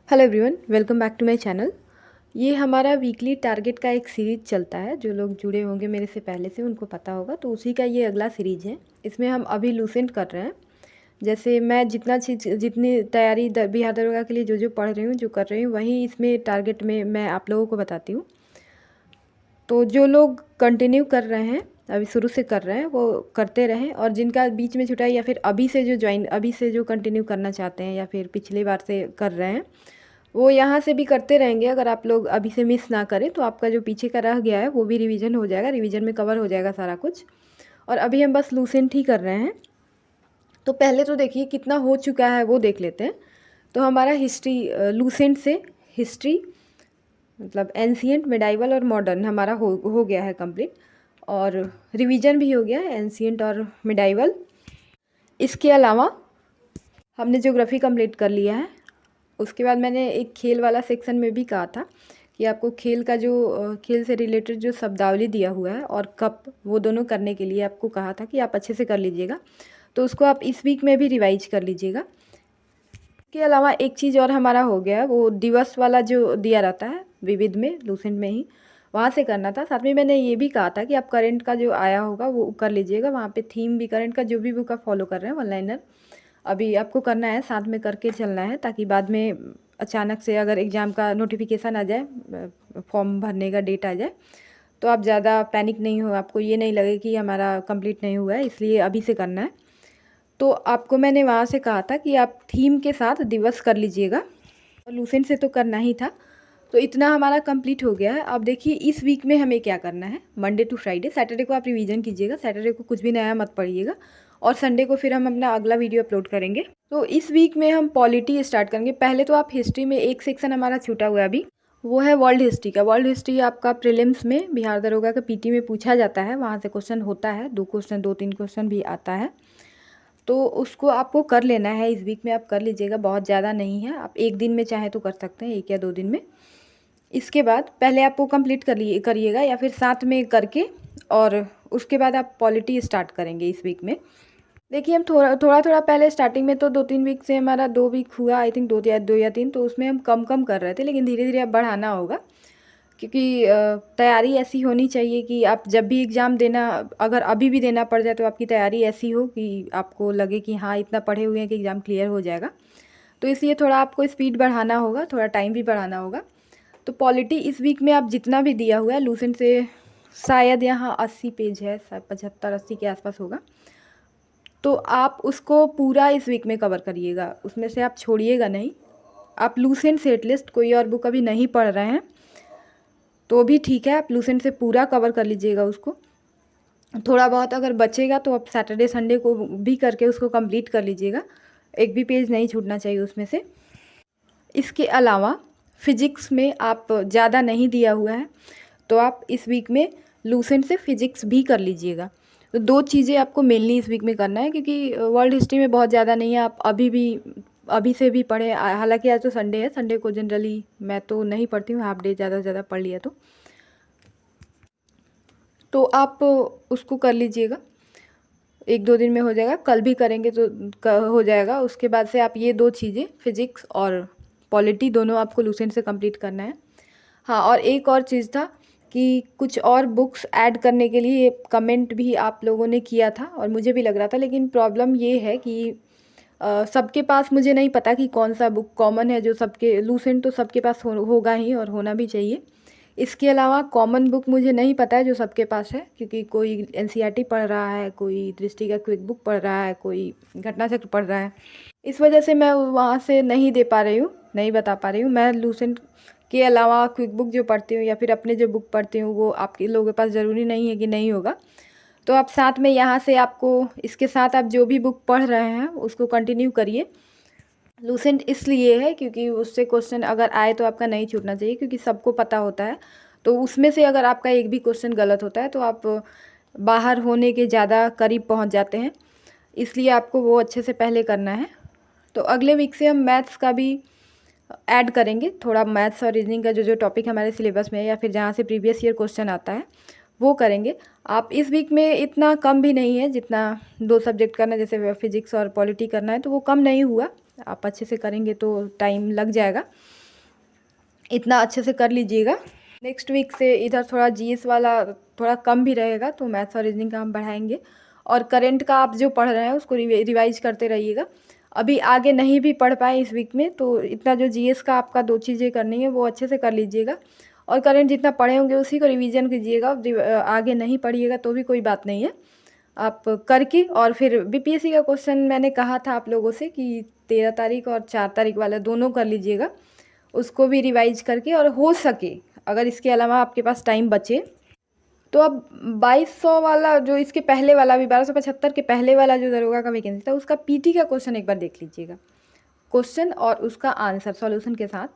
Hello everyone, welcome back to my channel. ये हमारा weekly target का एक सीरीज़ चलता है। जो लोग जुड़े होंगे मेरे से पहले से उनको पता होगा, तो उसी का ये अगला सीरीज़ है। इसमें हम अभी लूसेंट कर रहे हैं। जैसे मैं जितनी तैयारी बिहार दरोगा के लिए जो पढ़ रही हूँ, जो कर रही हूँ, वही इसमें टारगेट में मैं आप लोगों को बताती हूँ। तो जो लोग कंटिन्यू कर रहे हैं, अभी शुरू से कर रहे हैं, वो करते रहें। और जिनका बीच में छुटा है या फिर अभी से जो कंटिन्यू करना चाहते हैं या फिर पिछली बार से कर रहे हैं, वो यहाँ से भी करते रहेंगे। अगर आप लोग अभी से मिस ना करें तो आपका जो पीछे का रह गया है वो भी रिवीजन हो जाएगा, रिवीजन में कवर हो जाएगा सारा कुछ। और अभी हम बस लूसेंट ही कर रहे हैं। तो पहले तो देखिए कितना हो चुका है वो देख लेते हैं। तो हमारा हिस्ट्री लूसेंट से हिस्ट्री मतलब एंशिएंट, मिडाइवल और मॉडर्न हमारा हो गया है कंप्लीट। और रिवीजन भी हो गया है एंशिएंट और मिडाइवल। इसके अलावा हमने ज्योग्राफी कंप्लीट कर लिया है। उसके बाद मैंने एक खेल वाला सेक्शन में भी कहा था कि आपको खेल का जो खेल से रिलेटेड जो शब्दावली दिया हुआ है और कप, वो दोनों करने के लिए आपको कहा था कि आप अच्छे से कर लीजिएगा। तो उसको आप इस वीक में भी रिवाइज कर लीजिएगा। इसके अलावा एक चीज़ और हमारा हो गया है, वो दिवस वाला जो दिया रहता है विविध में, लूसेंट में ही, वहाँ से करना था। साथ में मैंने ये भी कहा था कि आप करंट का जो आया होगा वो कर लीजिएगा। वहाँ पे थीम भी करंट का जो भी बुक आप फॉलो कर रहे हैं, वन लाइनर अभी आपको करना है, साथ में करके चलना है, ताकि बाद में अचानक से अगर एग्ज़ाम का नोटिफिकेशन आ जाए, फॉर्म भरने का डेट आ जाए, तो आप ज़्यादा पैनिक नहीं हो, आपको ये नहीं लगे कि हमारा कंप्लीट नहीं हुआ है, इसलिए अभी से करना है। तो आपको मैंने वहाँ से कहा था कि आप थीम के साथ दिवस कर लीजिएगा। और लूसेंट से तो करना ही था। तो इतना हमारा कंप्लीट हो गया है। अब देखिए इस वीक में हमें क्या करना है। मंडे टू फ्राइडे, सैटरडे को आप रिवीजन कीजिएगा, सैटरडे को कुछ भी नया मत पढ़िएगा। और संडे को फिर हम अपना अगला वीडियो अपलोड करेंगे। तो इस वीक में हम पॉलिटी स्टार्ट करेंगे। पहले तो आप हिस्ट्री में एक सेक्शन हमारा छूटा हुआ है अभी, वो है वर्ल्ड हिस्ट्री का। वर्ल्ड हिस्ट्री आपका प्रीलिम्स में बिहार दरोगा का पीटी में पूछा जाता है, वहाँ से क्वेश्चन होता है, 2 क्वेश्चन भी आता है। तो उसको आपको कर लेना है, इस वीक में आप कर लीजिएगा, बहुत ज़्यादा नहीं है। आप एक दिन में चाहे तो कर सकते हैं, 1 या 2 दिन में। इसके बाद पहले आप वो कंप्लीट करिएगा या फिर साथ में करके, और उसके बाद आप पॉलिटी स्टार्ट करेंगे इस वीक में। देखिए हम थोड़ा पहले स्टार्टिंग में तो 2-3 वीक से हमारा 2 वीक हुआ, आई थिंक 2 या 3, तो उसमें हम कम कर रहे थे, लेकिन धीरे धीरे अब बढ़ाना होगा। क्योंकि तैयारी ऐसी होनी चाहिए कि आप जब भी एग्ज़ाम देना, अगर अभी भी देना पड़ जाए, तो आपकी तैयारी ऐसी हो कि आपको लगे कि हाँ इतना पढ़े हुए हैं कि एग्ज़ाम क्लियर हो जाएगा। तो इसलिए थोड़ा आपको स्पीड बढ़ाना होगा, थोड़ा टाइम भी बढ़ाना होगा। तो पॉलिटी इस वीक में आप जितना भी दिया हुआ है लूसेंट से, शायद यहाँ 80 पेज है, शायद 75-80 के आसपास होगा। तो आप उसको पूरा इस वीक में कवर करिएगा, उसमें से आप छोड़िएगा नहीं। आप लूसेंट से एटलीस्ट कोई और बुक अभी नहीं पढ़ रहे हैं तो भी ठीक है, आप लूसेंट से पूरा कवर कर लीजिएगा उसको। थोड़ा बहुत अगर बचेगा तो आप सैटरडे संडे को भी करके उसको कंप्लीट कर लीजिएगा, एक भी पेज नहीं छूटना चाहिए उसमें से। इसके अलावा फिजिक्स में आप ज़्यादा नहीं दिया हुआ है, तो आप इस वीक में लूसेंट से फिजिक्स भी कर लीजिएगा। तो 2 चीज़ें आपको मेनली इस वीक में करना है, क्योंकि वर्ल्ड हिस्ट्री में बहुत ज़्यादा नहीं है। आप अभी से भी पढ़ें। हालांकि आज तो संडे है, संडे को जनरली मैं तो नहीं पढ़ती हूँ, हाफ डे ज़्यादा से ज़्यादा पढ़ लिया तो आप उसको कर लीजिएगा, 1-2 दिन में हो जाएगा। कल भी करेंगे तो हो जाएगा। उसके बाद से आप ये 2 चीज़ें, फिजिक्स और पॉलिटी, दोनों आपको लूसेंट से कंप्लीट करना है। हाँ, और एक और चीज़ था कि कुछ और बुक्स ऐड करने के लिए कमेंट भी आप लोगों ने किया था और मुझे भी लग रहा था, लेकिन प्रॉब्लम ये है कि सबके पास मुझे नहीं पता कि कौन सा बुक कॉमन है जो सबके, लूसेंट तो सबके पास होगा ही और होना भी चाहिए। इसके अलावा कॉमन बुक मुझे नहीं पता है जो सबके पास है, क्योंकि कोई एनसीईआरटी पढ़ रहा है, कोई दृष्टि का क्विक बुक पढ़ रहा है, कोई घटना चक्र पढ़ रहा है। इस वजह से मैं वहाँ से नहीं दे पा रही हूँ, नहीं बता पा रही हूँ। मैं लूसेंट के अलावा क्विक बुक जो पढ़ती हूँ या फिर अपने जो बुक पढ़ती हूँ, वो आपके लोगों के पास ज़रूरी नहीं है कि नहीं होगा। तो आप साथ में यहाँ से, आपको इसके साथ आप जो भी बुक पढ़ रहे हैं उसको कंटिन्यू करिए। लूसेंट इसलिए है क्योंकि उससे क्वेश्चन अगर आए तो आपका नहीं छूटना चाहिए, क्योंकि सबको पता होता है। तो उसमें से अगर आपका एक भी क्वेश्चन गलत होता है तो आप बाहर होने के ज़्यादा करीब पहुंच जाते हैं, इसलिए आपको वो अच्छे से पहले करना है। तो अगले वीक से हम मैथ्स का भी ऐड करेंगे, थोड़ा मैथ्स और रीजनिंग का जो टॉपिक हमारे सिलेबस में है या फिर जहाँ से प्रीवियस ईयर क्वेश्चन आता है वो करेंगे। आप इस वीक में इतना कम भी नहीं है, जितना 2 सब्जेक्ट करना है, जैसे फिजिक्स और पॉलिटी करना है, तो वो कम नहीं हुआ। आप अच्छे से करेंगे तो टाइम लग जाएगा। इतना अच्छे से कर लीजिएगा। नेक्स्ट वीक से इधर थोड़ा जीएस वाला थोड़ा कम भी रहेगा, तो मैथ्स और रीजनिंग का हम बढ़ाएंगे। और करंट का आप जो पढ़ रहे हैं उसको रिवाइज करते रहिएगा। अभी आगे नहीं भी पढ़ पाए इस वीक में, तो इतना जो जीएस का आपका 2 चीज़ें करनी है वो अच्छे से कर लीजिएगा। और करंट जितना पढ़े होंगे उसी को रिवीजन कीजिएगा। आगे नहीं पढ़िएगा तो भी कोई बात नहीं है, आप करके। और फिर बीपीएससी का क्वेश्चन मैंने कहा था आप लोगों से कि 13 तारीख और 4 तारीख वाला दोनों कर लीजिएगा, उसको भी रिवाइज करके। और हो सके अगर इसके अलावा आपके पास टाइम बचे तो अब 2200 वाला जो इसके पहले वाला भी 1275 के पहले वाला जो दरोगा का वैकेंसी था उसका पीटी का क्वेश्चन एक बार देख लीजिएगा। क्वेश्चन और उसका आंसर सॉल्यूशन के साथ,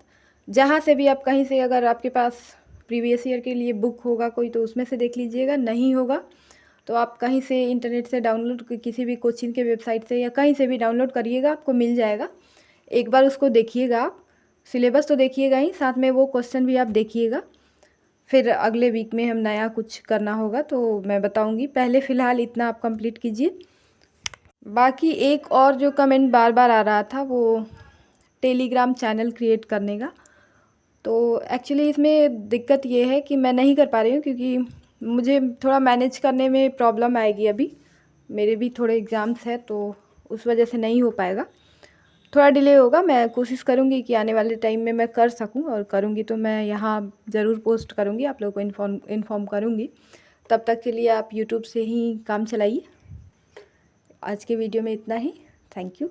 जहाँ से भी आप कहीं से, अगर आपके पास प्रीवियस ईयर के लिए बुक होगा कोई तो उसमें से देख लीजिएगा, नहीं होगा तो आप कहीं से इंटरनेट से डाउनलोड, किसी भी कोचिंग के वेबसाइट से या कहीं से भी डाउनलोड करिएगा, आपको मिल जाएगा। एक बार उसको देखिएगा, आप सिलेबस तो देखिएगा ही, साथ में वो क्वेश्चन भी आप देखिएगा। फिर अगले वीक में हम नया कुछ करना होगा तो मैं बताऊंगी, पहले फ़िलहाल इतना आप कंप्लीट कीजिए। बाकी एक और जो कमेंट बार बार आ रहा था वो टेलीग्राम चैनल क्रिएट करने का, तो एक्चुअली इसमें दिक्कत ये है कि मैं नहीं कर पा रही हूँ, क्योंकि मुझे थोड़ा मैनेज करने में प्रॉब्लम आएगी। अभी मेरे भी थोड़े एग्ज़ाम्स हैं तो उस वजह से नहीं हो पाएगा, थोड़ा डिले होगा। मैं कोशिश करूँगी कि आने वाले टाइम में मैं कर सकूँ, और करूँगी तो मैं यहाँ ज़रूर पोस्ट करूँगी, आप लोगों को इन्फॉर्म करूँगी। तब तक के लिए आप यूट्यूब से ही काम चलाइए। आज के वीडियो में इतना ही। Thank you.